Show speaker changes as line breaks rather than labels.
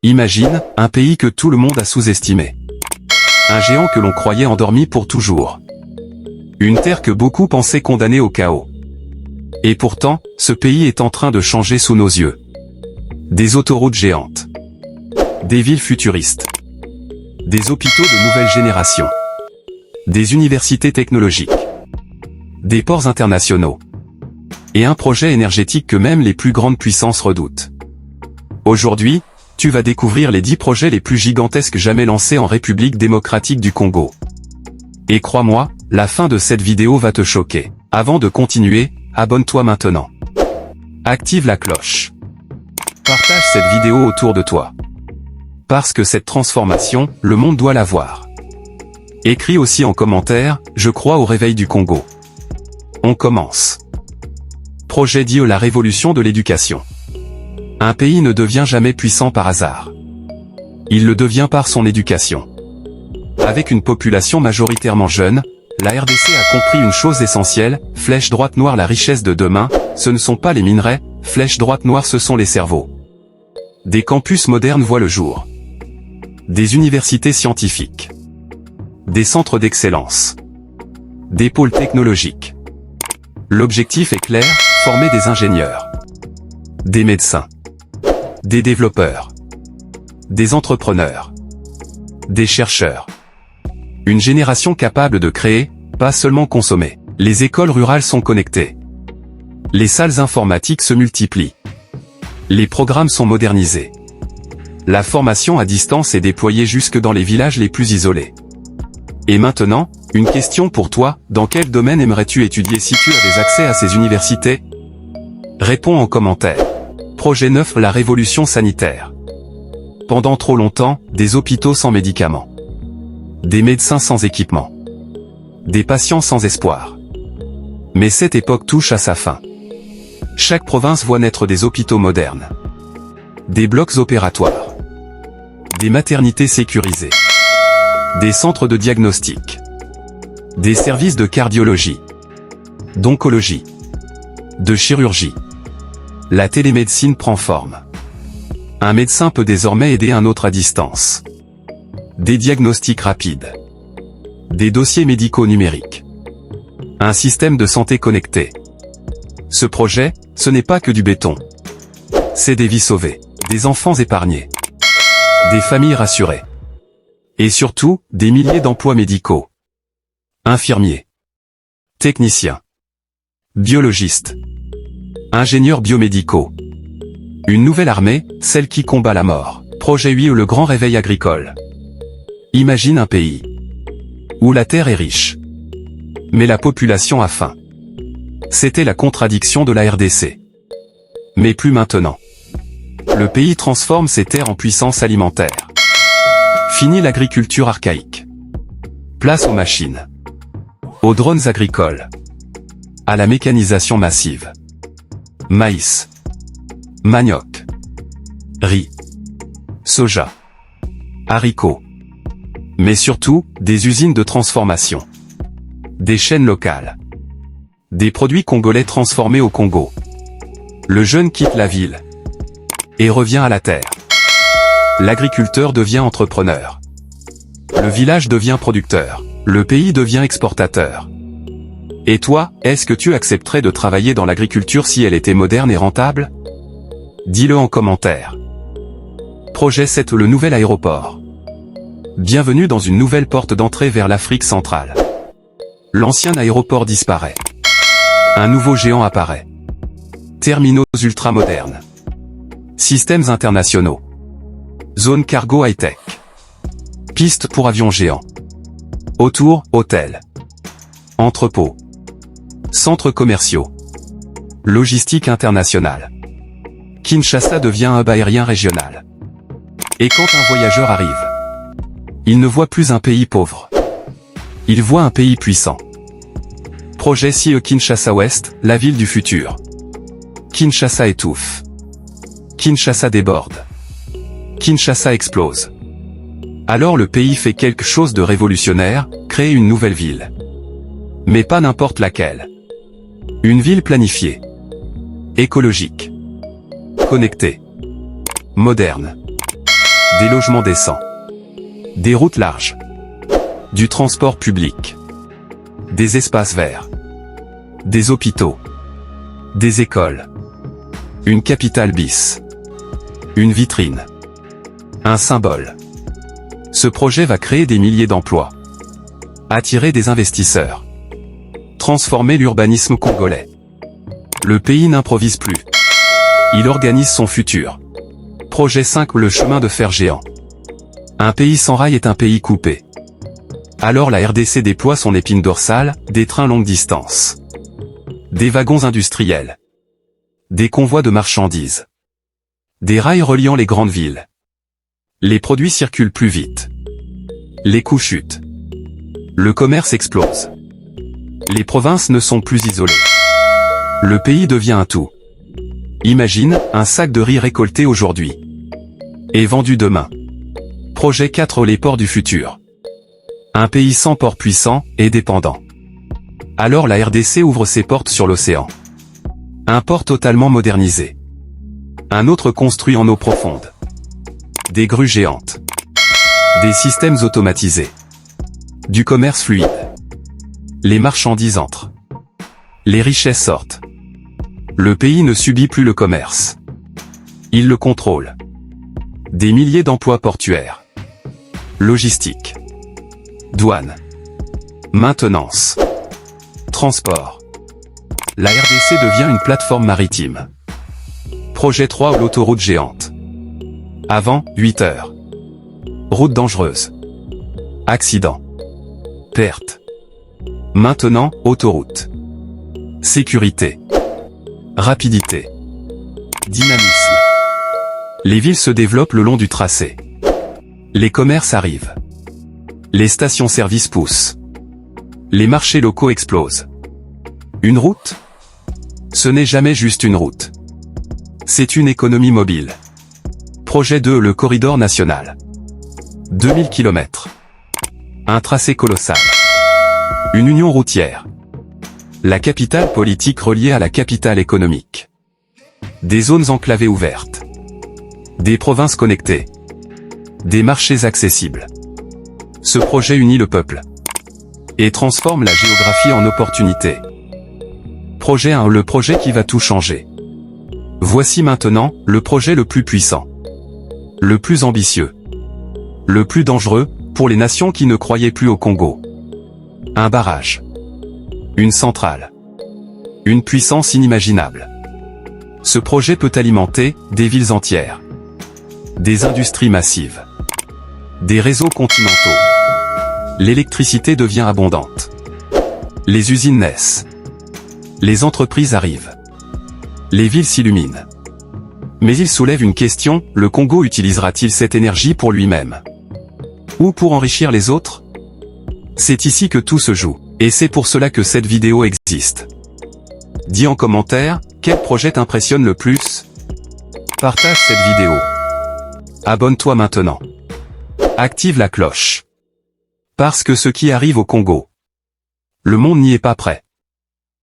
Imagine, un pays que tout le monde a sous-estimé. Un géant que l'on croyait endormi pour toujours. Une terre que beaucoup pensaient condamnée au chaos. Et pourtant, ce pays est en train de changer sous nos yeux. Des autoroutes géantes. Des villes futuristes. Des hôpitaux de nouvelle génération. Des universités technologiques. Des ports internationaux. Et un projet énergétique que même les plus grandes puissances redoutent. Aujourd'hui, tu vas découvrir les 10 projets les plus gigantesques jamais lancés en République démocratique du Congo. Et crois-moi, la fin de cette vidéo va te choquer. Avant de continuer, abonne-toi maintenant. Active la cloche. Partage cette vidéo autour de toi. Parce que cette transformation, le monde doit la voir. Écris aussi en commentaire, je crois au réveil du Congo. On commence. Projet dit la révolution de l'éducation. Un pays ne devient jamais puissant par hasard. Il le devient par son éducation. Avec une population majoritairement jeune, la RDC a compris une chose essentielle, flèche droite noire la richesse de demain, ce ne sont pas les minerais, flèche droite noire ce sont les cerveaux. Des campus modernes voient le jour. Des universités scientifiques. Des centres d'excellence. Des pôles technologiques. L'objectif est clair, former des ingénieurs. Des médecins. Des développeurs. Des entrepreneurs. Des chercheurs. Une génération capable de créer, pas seulement consommer. Les écoles rurales sont connectées. Les salles informatiques se multiplient. Les programmes sont modernisés. La formation à distance est déployée jusque dans les villages les plus isolés. Et maintenant, une question pour toi, dans quel domaine aimerais-tu étudier si tu avais accès à ces universités? Réponds en commentaire. Projet 9, la révolution sanitaire. Pendant trop longtemps, des hôpitaux sans médicaments. Des médecins sans équipement. Des patients sans espoir. Mais cette époque touche à sa fin. Chaque province voit naître des hôpitaux modernes. Des blocs opératoires. Des maternités sécurisées. Des centres de diagnostic. Des services de cardiologie. D'oncologie. De chirurgie. La télémédecine prend forme. Un médecin peut désormais aider un autre à distance. Des diagnostics rapides. Des dossiers médicaux numériques. Un système de santé connecté. Ce projet, ce n'est pas que du béton. C'est des vies sauvées, des enfants épargnés, des familles rassurées. Et surtout, des milliers d'emplois médicaux. Infirmiers. Techniciens. Biologistes. Ingénieurs biomédicaux. Une nouvelle armée, celle qui combat la mort. Projet 8 ou le grand réveil agricole. Imagine un pays où la terre est riche, mais la population a faim. C'était la contradiction de la RDC. Mais plus maintenant. Le pays transforme ses terres en puissance alimentaire. Fini l'agriculture archaïque. Place aux machines. Aux drones agricoles. À la mécanisation massive. Maïs. Manioc. Riz. Soja. Haricots. Mais surtout, des usines de transformation. Des chaînes locales. Des produits congolais transformés au Congo. Le jeune quitte la ville. Et revient à la terre. L'agriculteur devient entrepreneur. Le village devient producteur. Le pays devient exportateur. Et toi, est-ce que tu accepterais de travailler dans l'agriculture si elle était moderne et rentable? Dis-le en commentaire. Projet 7, le nouvel aéroport. Bienvenue dans une nouvelle porte d'entrée vers l'Afrique centrale. L'ancien aéroport disparaît. Un nouveau géant apparaît. Terminaux ultramodernes. Systèmes internationaux. Zone cargo high-tech. Pistes pour avions géants. Autour, hôtels. Entrepôts. Centres commerciaux. Logistique internationale. Kinshasa devient un hub aérien régional. Et quand un voyageur arrive, il ne voit plus un pays pauvre. Il voit un pays puissant. Projet CIE Kinshasa Ouest, la ville du futur. Kinshasa étouffe. Kinshasa déborde. Kinshasa explose. Alors le pays fait quelque chose de révolutionnaire, créer une nouvelle ville. Mais pas n'importe laquelle. Une ville planifiée. Écologique. Connectée. Moderne. Des logements décents. Des routes larges. Du transport public. Des espaces verts. Des hôpitaux. Des écoles. Une capitale bis. Une vitrine. Un symbole. Ce projet va créer des milliers d'emplois. Attirer des investisseurs. Transformer l'urbanisme congolais. Le pays n'improvise plus. Il organise son futur. Projet 5, le chemin de fer géant. Un pays sans rail est un pays coupé. Alors la RDC déploie son épine dorsale, des trains longue distance. Des wagons industriels. Des convois de marchandises. Des rails reliant les grandes villes. Les produits circulent plus vite. Les coûts chutent. Le commerce explose. Les provinces ne sont plus isolées. Le pays devient un tout. Imagine, un sac de riz récolté aujourd'hui. Et vendu demain. Projet 4, les ports du futur. Un pays sans port puissant, et dépendant. Alors la RDC ouvre ses portes sur l'océan. Un port totalement modernisé. Un autre construit en eau profonde. Des grues géantes. Des systèmes automatisés. Du commerce fluide. Les marchandises entrent. Les richesses sortent. Le pays ne subit plus le commerce. Il le contrôle. Des milliers d'emplois portuaires. Logistique. Douane. Maintenance. Transport. La RDC devient une plateforme maritime. Projet 3, l'autoroute géante. Avant, 8 heures. Route dangereuse. Accident. Perte. Maintenant, autoroute. Sécurité. Rapidité. Dynamisme. Les villes se développent le long du tracé. Les commerces arrivent. Les stations-service poussent. Les marchés locaux explosent. Une route? Ce n'est jamais juste une route. C'est une économie mobile. Projet 2, le corridor national. 2000 km. Un tracé colossal. Une union routière. La capitale politique reliée à la capitale économique. Des zones enclavées ouvertes. Des provinces connectées. Des marchés accessibles. Ce projet unit le peuple. Et transforme la géographie en opportunité. Projet 1, le projet qui va tout changer. Voici maintenant, le projet le plus puissant. Le plus ambitieux. Le plus dangereux, pour les nations qui ne croyaient plus au Congo. Un barrage. Une centrale. Une puissance inimaginable. Ce projet peut alimenter des villes entières. Des industries massives. Des réseaux continentaux. L'électricité devient abondante. Les usines naissent. Les entreprises arrivent. Les villes s'illuminent. Mais il soulève une question, le Congo utilisera-t-il cette énergie pour lui-même? Ou pour enrichir les autres? C'est ici que tout se joue, et c'est pour cela que cette vidéo existe. Dis en commentaire, quel projet t'impressionne le plus? Partage cette vidéo. Abonne-toi maintenant. Active la cloche. Parce que ce qui arrive au Congo, le monde n'y est pas prêt.